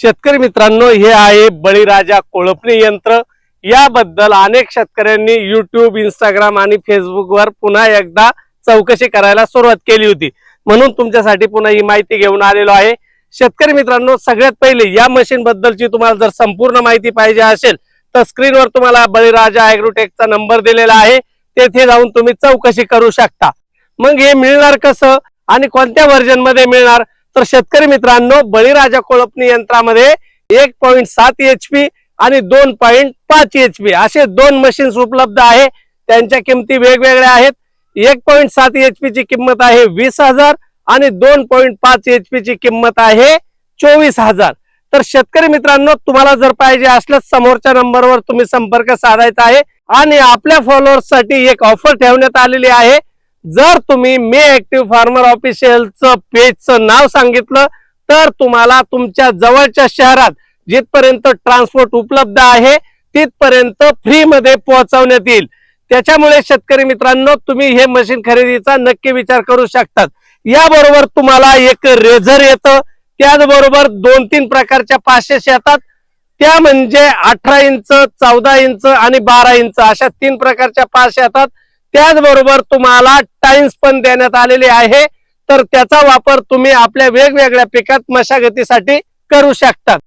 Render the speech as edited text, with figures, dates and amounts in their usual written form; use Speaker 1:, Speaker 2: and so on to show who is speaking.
Speaker 1: शेतकरी मित्रांनो, हे आहे बळीराजा कोळपणी यंत्र। याबद्दल अनेक शेतकऱ्यांनी यूट्यूब, इंस्टाग्राम आणि फेसबुकवर पुन्हा एकदा चौकशी करायला सुरुवात केली होती, म्हणून तुमच्यासाठी पुन्हा ही माहिती घेऊन आलेलो आहे। शेतकरी मित्रांनो, सगळ्यात पहिले या मशीन बद्दलची तुम्हाला जर संपूर्ण माहिती पाहिजे असेल तर स्क्रीनवर तुम्हाला बळीराजा ॲग्रोटेकचा नंबर दिलेला आहे, तेथे जाऊन तुम्ही चौकशी करू शकता। मग हे मिळणार कसं आणि कोणत्या व्हर्जन मध्ये मिळणार, तर शेतकरी मित्रांनो, बळीराजा कोळपणी यंत्रामध्ये 1.7 HP आणि 2.5 HP असे दोन मशीन्स उपलब्ध आहे। त्यांच्या किमती वेगवेगळ्या आहेत। 1.7 HP ची किंमत आहे 20,000 आणि 2.5 HP ची किंमत आहे 24,000। तर शेतकरी मित्रांनो, तुम्हाला जर पाहिजे असल्यास समोरच्या नंबरवर तुम्ही संपर्क साधायचा आहे। आणि आपल्या फॉलोअर्स साठी एक ऑफर ठेवण्यात आलेली आहे। जर तुम्ही मे ऍक्टिव्ह फार्मर ऑफिशियलचं पेजचं नाव सांगितलं तर तुम्हाला तुमच्या जवळच्या शहरात जिथपर्यंत ट्रान्सपोर्ट उपलब्ध आहे तिथपर्यंत फ्री मध्ये पोहोचवण्यात येईल। त्याच्यामुळे शेतकरी मित्रांनो, तुम्ही हे मशीन खरेदीचा नक्की विचार करू शकतात। याबरोबर तुम्हाला एक रेझर येतं, त्याचबरोबर 2-3 प्रकारच्या पाशेस येतात, त्या म्हणजे 18 इंच, 14 इंच आणि 12 इंच अशा 3 प्रकारच्या पाश येतात। त्याचबरोबर तुम्हाला टाइम्स पण देण्यात आलेले आहे, तर त्याचा वापर तुम्ही आपल्या वेगवेगळ्या पिकात मशागतीसाठी करू शकता।